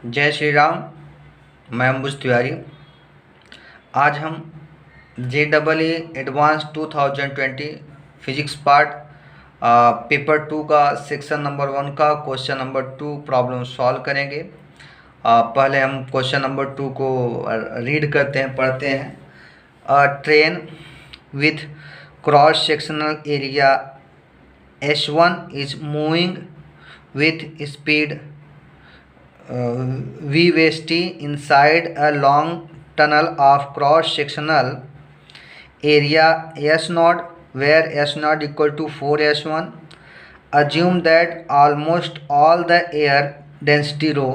जय श्री राम। मैं अंबुज तिवारी। आज हम JEE advance 2020 physics part paper 2 का सेक्शन नंबर 1 का क्वेश्चन नंबर 2 प्रॉब्लम सॉल्व करेंगे। पहले हम क्वेश्चन नंबर 2 को रीड करते हैं, पढ़ते हैं। Train with cross sectional area S1 is moving with speed v/t inside a long tunnel of cross-sectional area S0, where S0 equal to 4S1. Assume that almost all the air density rho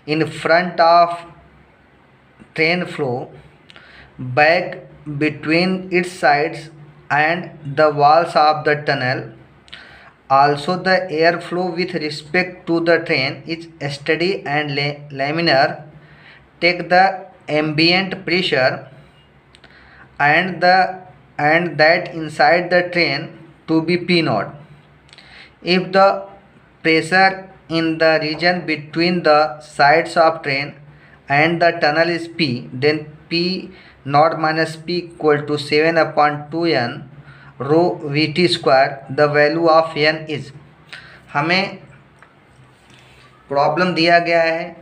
in front of train flow back between its sides and the walls of the tunnel. Also, the airflow with respect to the train is steady and laminar. Take the ambient pressure and that inside the train to be P0. If the pressure in the region between the sides of train and the tunnel is P, then P0 minus P equal to 7/2n rho VT square. The value of n is. हमें problem दिया गया है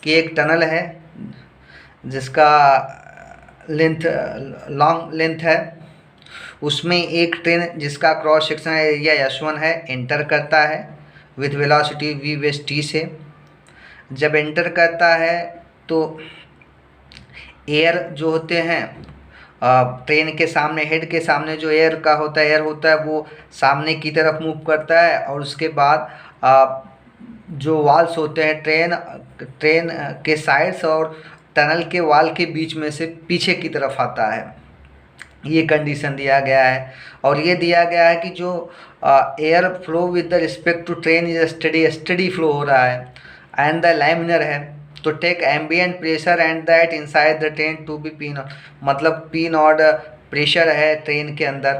कि एक tunnel है जिसका long length है, उसमें एक ट्रेन जिसका क्रॉस सेक्शनल एरिया S1 है एंटर करता है विथ वेलोसिटी v/t से। जब एंटर करता है तो एयर जो होते हैं ट्रेन के सामने, हेड के सामने जो एयर होता है वो सामने की तरफ मूव करता है, और उसके बाद जो वॉल्स होते हैं ट्रेन के साइड्स और टनल के वॉल के बीच में से पीछे की तरफ आता है। ये कंडीशन दिया गया है, और ये दिया गया है कि जो air flow with the respect to train is steady flow हो रहा है एंड द लैमिनर है। तो take ambient pressure and that inside the train to be P0, मतलब P0 प्रेशर है ट्रेन के अंदर।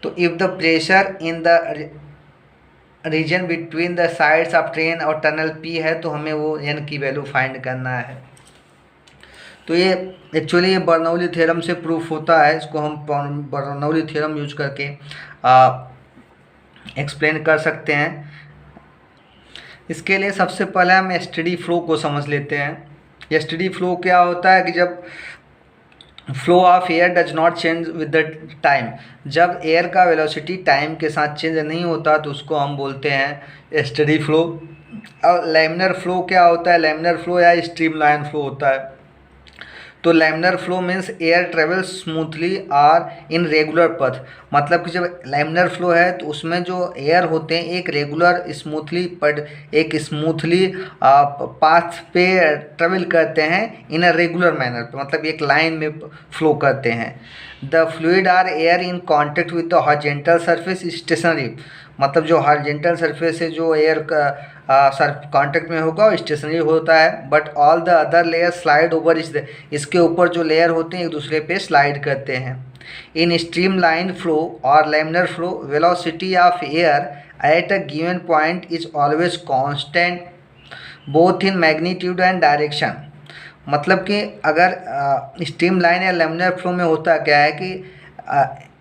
तो if the pressure in the region between the sides of train और टनल P है, तो हमें वो n की वैल्यू फाइंड करना है। तो ये एक्चुअली ये बर्नौली थ्योरम से प्रूफ होता है। इसको हम बर्नौली थ्योरम यूज करके एक्सप्लेन कर सकते हैं। इसके लिए सबसे पहले हम स्टेडी फ्लो को समझ लेते हैं। स्टेडी फ्लो क्या होता है कि जब flow of air does not change with the time, जब एयर का वेलोसिटी टाइम के साथ चेंज नहीं होता तो उसको हम बोलते हैं स्टेडी फ्लो। और लैमिनर फ्लो क्या होता है? लैमिनर फ्लो या स्ट्रीमलाइन फ्लो होता है। तो laminar flow means air travel smoothly और इन रेगुलर पथ, मतलब कि जब लैमिनर फ्लो है तो उसमें जो एयर होते हैं एक रेगुलर स्मूथली पाथ पे ट्रेवल करते हैं इन अ रेगुलर मैनर पे, मतलब एक लाइन में फ्लो करते हैं। The fluid or air in contact with the horizontal surface stationary, मतलब जो हॉरिजॉन्टल सरफेस से जो एयर का कॉन्टेक्ट में होगा वो स्टेशनरी होता है। But all the other layer slide over इसके ऊपर जो लेयर होते हैं एक दूसरे पे स्लाइड करते हैं। इन स्ट्रीम लाइन फ्लो और laminar flow velocity of air at a given point is always constant both in magnitude and direction. मतलब कि अगर स्ट्रीम लाइन या लैमिनर फ्लो में होता क्या है कि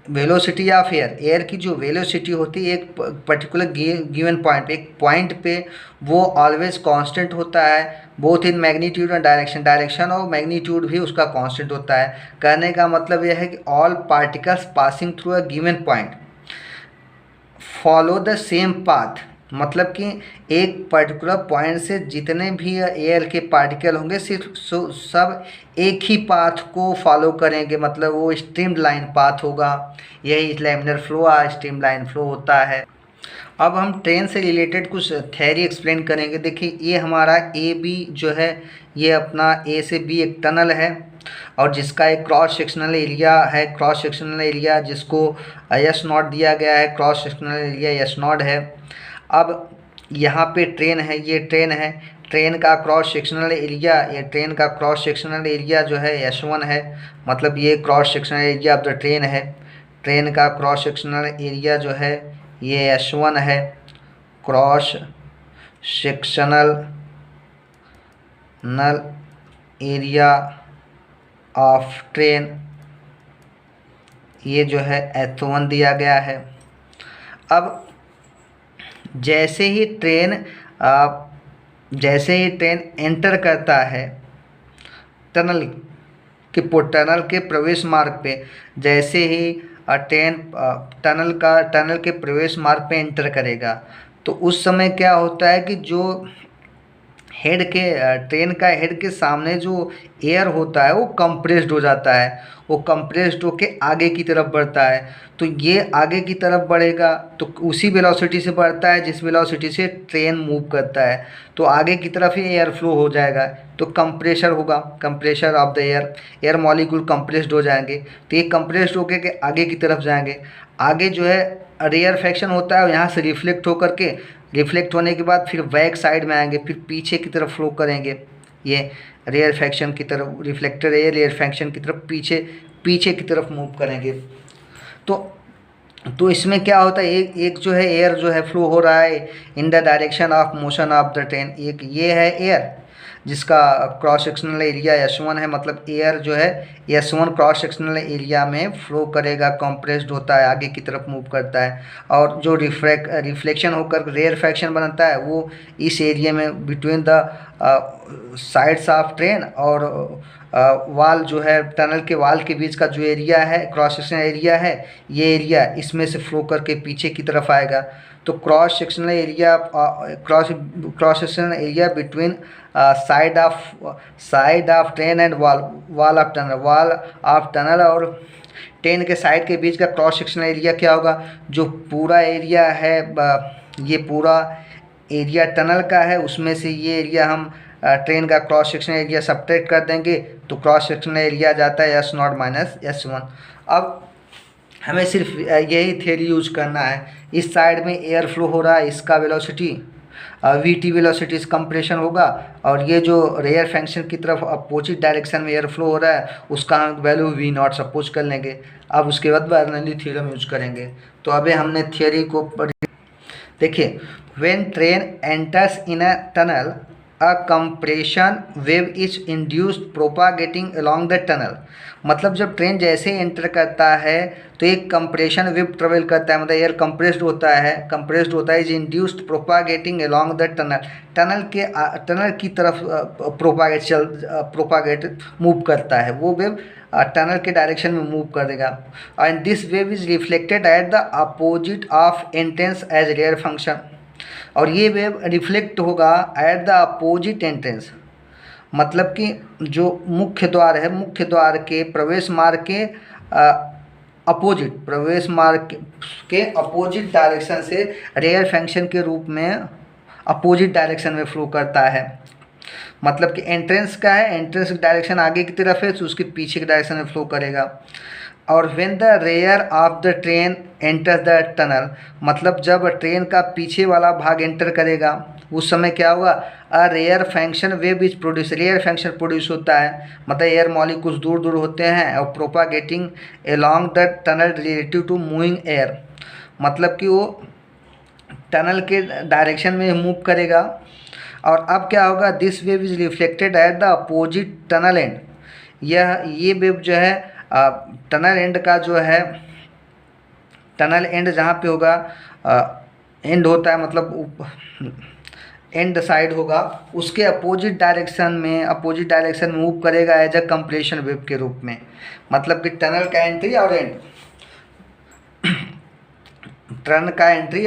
वेलोसिटी ऑफ एयर की जो वेलोसिटी होती है एक पर्टिकुलर गिवन पॉइंट पे, एक पॉइंट पे वो ऑलवेज कांस्टेंट होता है both in magnitude and direction और मैग्नीट्यूड भी उसका कांस्टेंट होता है। कहने का मतलब यह है कि all particles passing through a given point follow the same path, मतलब कि एक पर्टिकुलर पॉइंट से जितने भी एयर के पार्टिकल होंगे सिर्फ सब एक ही पाथ को फॉलो करेंगे, मतलब वो स्ट्रीम लाइन पाथ होगा। यही लैमिनर फ्लो और स्ट्रीम लाइन फ्लो होता है। अब हम ट्रेन से रिलेटेड कुछ थ्योरी एक्सप्लेन करेंगे। देखिए ये हमारा AB जो है, ये अपना A से B एक टनल है और जिसका एक क्रॉस सेक्शनल एरिया है, क्रॉस सेक्शनल एरिया जिसको S0 दिया गया है, क्रॉस सेक्शनल एरिया S0 है। अब यहाँ पे ट्रेन है, ये ट्रेन है, ट्रेन का क्रॉस सेक्शनल एरिया, ये ट्रेन का क्रॉस सेक्शनल एरिया जो है S1 है, मतलब ये cross sectional area of the train है। ट्रेन का क्रॉस सेक्शनल एरिया जो है ये S1 है, cross sectional null area of train, ये जो है H1 दिया गया है। अब जैसे ही ट्रेन एंटर करता है टनल के प्रवेश मार्ग पे, जैसे ही ट्रेन टनल के प्रवेश मार्ग पे एंटर करेगा, तो उस समय क्या होता है कि जो ट्रेन का हेड के सामने जो एयर होता है वो कंप्रेस्ड हो जाता है, वो कंप्रेस्ड होके आगे की तरफ बढ़ता है। तो ये आगे की तरफ बढ़ेगा तो उसी वेलोसिटी से बढ़ता है जिस वेलोसिटी से ट्रेन मूव करता है, तो आगे की तरफ ही एयर फ्लो हो जाएगा, तो कंप्रेशर होगा, compressor of the air molecule compressed हो जाएंगे, तो ये कंप्रेस्ड होकर के आगे की तरफ जाएंगे। आगे जो है रेयर फ्रैक्शन होता है, यहाँ से रिफ्लेक्ट होने के बाद फिर बैक साइड में आएंगे, फिर पीछे की तरफ फ्लो करेंगे। ये रेयर फ्रैक्शन की तरफ रिफ्लेक्टर है, रेयर फ्रैक्शन की तरफ पीछे की तरफ मूव करेंगे। तो इसमें क्या होता है, एक जो है एयर जो है फ्लो हो रहा है इन the direction of motion of the train. एक ये है एयर जिसका क्रॉस सेक्शनल एरिया S1 है, मतलब एयर जो है S1 क्रॉस सेक्शनल एरिया में फ्लो करेगा, कंप्रेस्ड होता है, आगे की तरफ मूव करता है। और जो रिफ्लेक्शन होकर रेयर फ्रैक्शन बनता है वो इस एरिया में between the sides of train और वाल जो है टनल के वाल के बीच का जो एरिया है, क्रॉस सेक्शनल एरिया है, ये एरिया इसमें से फ्लो करके पीछे की तरफ आएगा। तो cross sectional area between side of train and wall of tunnel और ट्रेन के साइड के बीच का क्रॉस सेक्शनल एरिया क्या होगा, जो पूरा एरिया है ये पूरा एरिया टनल का है, उसमें से ये एरिया हम ट्रेन का क्रॉस सेक्शनल एरिया सब्ट्रैक्ट कर देंगे, तो क्रॉस सेक्शनल एरिया जाता है S0 माइनस S1। अब हमें सिर्फ यही थ्योरी यूज करना है, इस साइड में एयर फ्लो हो रहा है, इसका वेलोसिटी VT वेलोसिटी कंप्रेशन होगा, और ये जो रेयर फंक्शन की तरफ अपोजिट डायरेक्शन में एयर फ्लो हो रहा है उसका हम वैल्यू V0 सपोज कर लेंगे। अब उसके बाद बर्नौली थ्योरम यूज करेंगे। तो अभी हमने थ्योरी को देखिए, when train enters in a tunnel a compression wave is induced propagating along the tunnel. मतलब जब ट्रेन जैसे एंटर करता है तो एक कंप्रेशन वेव ट्रेवल करता है, मतलब एयर कंप्रेस्ड होता है is induced propagating along the tunnel की तरफ प्रोपागेट मूव करता है, वो वेव टनल के डायरेक्शन में मूव करेगा। And this wave is reflected at the opposite of entrance as rare function, और ये वेव रिफ्लेक्ट होगा एट द अपोजिट एंट्रेंस, मतलब कि जो मुख्य द्वार के प्रवेश मार्ग के अपोजिट डायरेक्शन से रेयर फंक्शन के रूप में अपोजिट डायरेक्शन में फ्लो करता है। मतलब कि एंट्रेंस डायरेक्शन आगे की तरफ है तो उसके पीछे के डायरेक्शन में फ्लो करेगा। और when the rear of the train enter the tunnel, मतलब जब ट्रेन का पीछे वाला भाग एंटर करेगा उस समय क्या होगा, a rarefaction wave is produce, rarefaction produce होता है, मतलब एयर मॉलिक्यूल्स दूर दूर होते हैं और propagating along the tunnel relative to moving air, मतलब कि वो टनल के डायरेक्शन में मूव करेगा। और अब क्या होगा, this wave is reflected at the opposite tunnel and, ये वेव जो है टनल एंड का जो है टनल एंड जहाँ पे होगा एंड होता है, मतलब एंड साइड होगा, उसके अपोजिट डायरेक्शन में मूव करेगा एज अ कंप्रेशन वेव के रूप में। मतलब कि टनल का एंट्री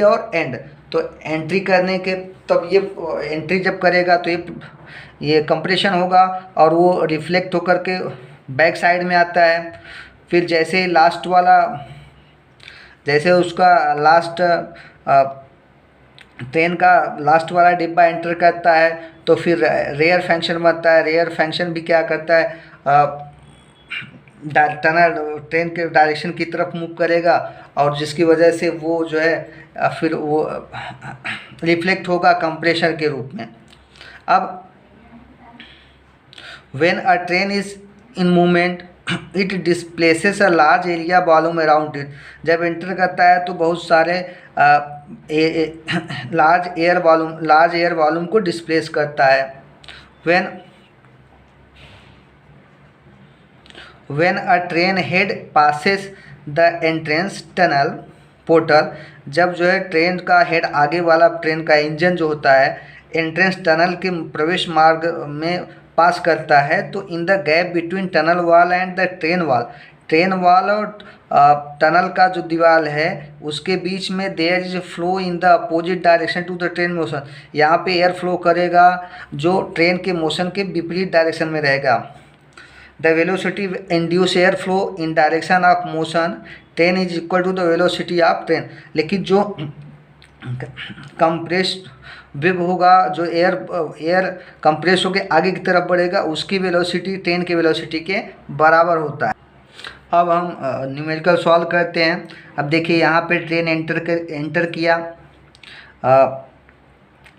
और एंड, तो एंट्री करने के तब ये एंट्री जब करेगा तो ये कंप्रेशन होगा और वो रिफ्लेक्ट होकर के बैक साइड में आता है। फिर जैसे उसका ट्रेन का लास्ट वाला डिब्बा एंटर करता है तो फिर रेयर फंक्शन बनता है। रेयर फंक्शन भी क्या करता है, ट्रेन के डायरेक्शन की तरफ मूव करेगा और जिसकी वजह से वो जो है फिर वो रिफ्लेक्ट होगा कंप्रेशर के रूप में। अब when a train is in movement it displaces a large area volume around it, जब एंटर करता है तो बहुत सारे लार्ज एयर वॉल्यूम को डिस्प्लेस करता है। When when a train head passes the entrance tunnel portal, जब जो है ट्रेन का हेड आगे वाला ट्रेन का इंजन जो होता है एंट्रेंस टनल के प्रवेश मार्ग में पास करता है, तो in the gap between tunnel wall and the train wall और टनल का जो दीवार है उसके बीच में there is flow in the opposite direction to the train motion, यहाँ पे एयर फ्लो करेगा जो ट्रेन के मोशन के विपरीत डायरेक्शन में रहेगा। The velocity induce air flow in direction of motion train is equal to the velocity of train, लेकिन जो कंप्रेस्ड वेब होगा, जो एयर कंप्रेस होकर आगे की तरफ बढ़ेगा, उसकी वेलोसिटी ट्रेन की वेलोसिटी के बराबर होता है। अब हम न्यूमेरिकल सॉल्व करते हैं। अब देखिए यहाँ पे ट्रेन एंटर किया,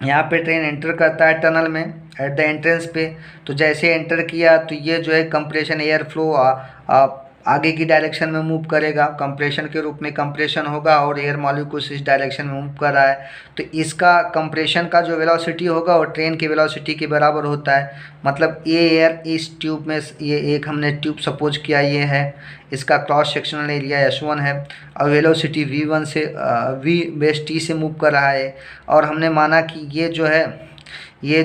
यहाँ पे ट्रेन एंटर करता है टनल में एट द एंट्रेंस पे। तो जैसे एंटर किया तो ये जो है कंप्रेशन एयर फ्लो आगे की डायरेक्शन में मूव करेगा, कंप्रेशन के रूप में कंप्रेशन होगा और एयर मॉलिक्यूल्स इस डायरेक्शन में मूव कर रहा है। तो इसका कंप्रेशन का जो वेलोसिटी होगा वो ट्रेन की वेलोसिटी के बराबर होता है। मतलब ये एयर इस ट्यूब में, ये एक हमने ट्यूब सपोज किया ये है, इसका क्रॉस सेक्शनल एरिया S1 है और वेलोसिटी V1 से V/t से मूव कर रहा है। और हमने माना कि ये जो है ये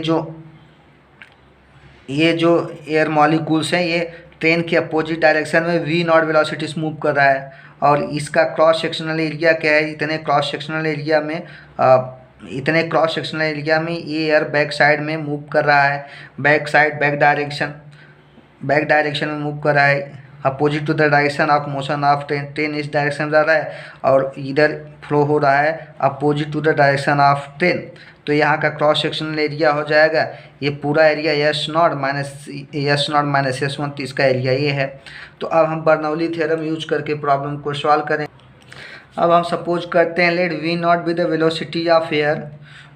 जो एयर मॉलिक्यूल्स हैं ये ट्रेन के अपोजिट डायरेक्शन में V0 वेलोसिटी से मूव कर रहा है और इसका क्रॉस सेक्शनल एरिया क्या है, इतने क्रॉस सेक्शनल एरिया में ये एयर बैक साइड में मूव कर रहा है, बैक डायरेक्शन में मूव कर रहा है, opposite to the direction of motion of train इस डायरेक्शन में जा रहा है और इधर फ्लो हो रहा है opposite to the direction of train. तो यहाँ का क्रॉस सेक्शनल एरिया हो जाएगा ये पूरा एरिया S0 माइनस S1, तो इसका एरिया ये है। तो अब हम बर्नौली थ्योरम यूज करके प्रॉब्लम को सॉल्व करें। अब हम सपोज करते हैं let V0 be the velocity of air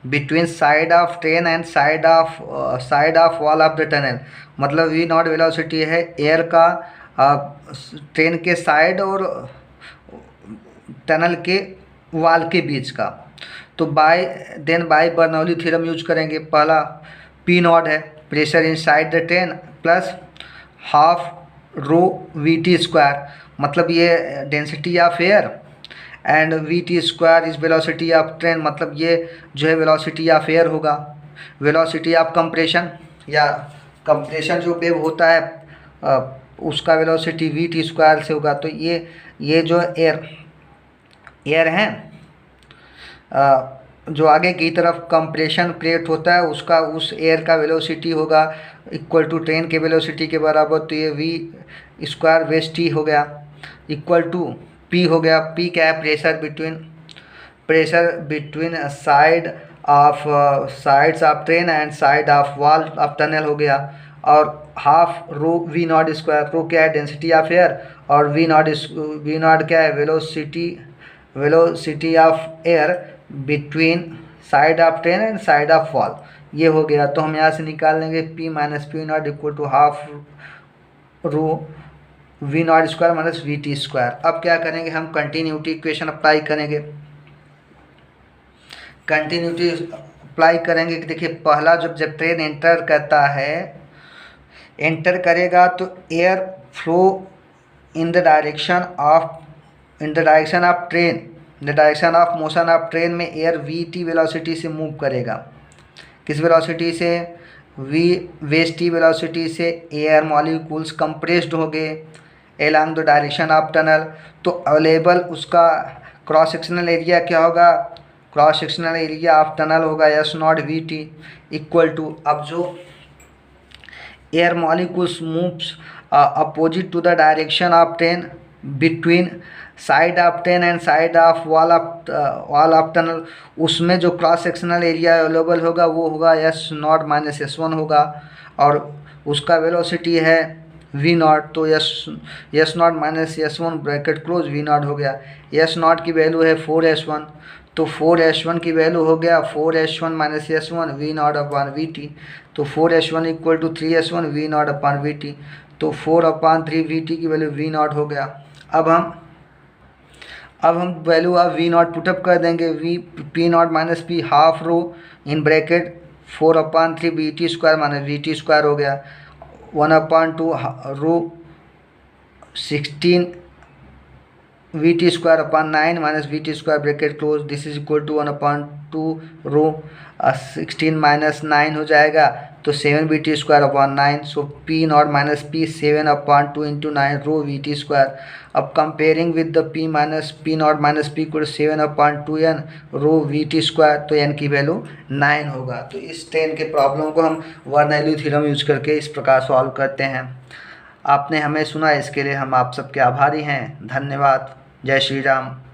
between side of train and side of wall of the tunnel. मतलब V0 वेलोसिटी है एयर का ट्रेन के साइड और टनल के वॉल के बीच का। तो बाय बर्नौली थ्योरम यूज करेंगे। पहला P0 है pressure inside the train plus half rho VT square, मतलब ये density of air and VT square is velocity of train, मतलब ये जो है वेलोसिटी ऑफ एयर होगा। वेलोसिटी ऑफ कंप्रेशन या कंप्रेशन जो वेव होता है उसका वेलोसिटी VT स्क्वायर से होगा। तो ये जो एयर है जो आगे की तरफ कंप्रेशन प्लेट होता है उसका उस एयर का वेलोसिटी होगा इक्वल टू ट्रेन के वेलोसिटी के बराबर। तो ये V²/t हो गया इक्वल टू P हो गया। P क्या है, pressure between sides of train and side of wall of tunnel हो गया। और हाफ रो V0 स्क्वायर, रो क्या है डेंसिटी ऑफ एयर और V0 क्या है velocity of air between side of train and side of wall, ये हो गया। तो हम यहाँ से निकाल लेंगे P minus P0 equal to half rho V0 square minus VT square. अब क्या करेंगे, हम कंटिन्यूटी इक्वेशन अप्लाई करेंगे। कंटिन्यूटी अप्लाई करेंगे कि देखिए पहला जब ट्रेन एंटर करेगा तो air flow in the direction of motion of train में एयर VT वेलोसिटी से मूव करेगा। किस वेलोसिटी से, V/t वेलोसिटी से एयर मॉलिक्यूल्स कंप्रेस्ड हो गए along the direction of tunnel. तो अवेलेबल उसका क्रॉस सेक्शनल एरिया क्या होगा, cross sectional area of tunnel होगा S0 VT इक्वल टू, अब जो air molecules moves opposite to the direction of train between side of train and side of wall of tunnel, उसमें जो cross sectional area available होगा वो होगा S0 minus S1 होगा और उसका वेलोसिटी है V0। तो S0 minus S1 bracket close V0 हो गया। S0 की वैल्यू है 4S1, तो 4S1 की वैल्यू हो गया 4S1 minus S1 V0 upon VT। तो 4S1 equal to 3S1 V0 upon VT, तो 4/3 VT की वैल्यू V0 हो गया। अब हम वैल्यू ऑफ V0 पुटअप कर देंगे। P0 minus P half rho in bracket 4/3 VT square minus VT square हो गया 1/2 rho 16 V T square upon 9 minus V T square bracket close, this is equal to 1/2 rho 16 minus 9 हो जाएगा तो 7 V T square upon 9, so P not minus P 7/2 into 9 rho V T square. अब comparing with the P minus P not minus P को 7/2 N रो V T square, तो N की value 9 होगा। तो इस 10 के प्रॉब्लम को हम बर्नौली थ्योरम यूज करके इस प्रकार सॉल्व करते हैं। आपने हमें सुना, इसके लिए हम आप सबके आभारी हैं। धन्यवाद। जय श्री राम।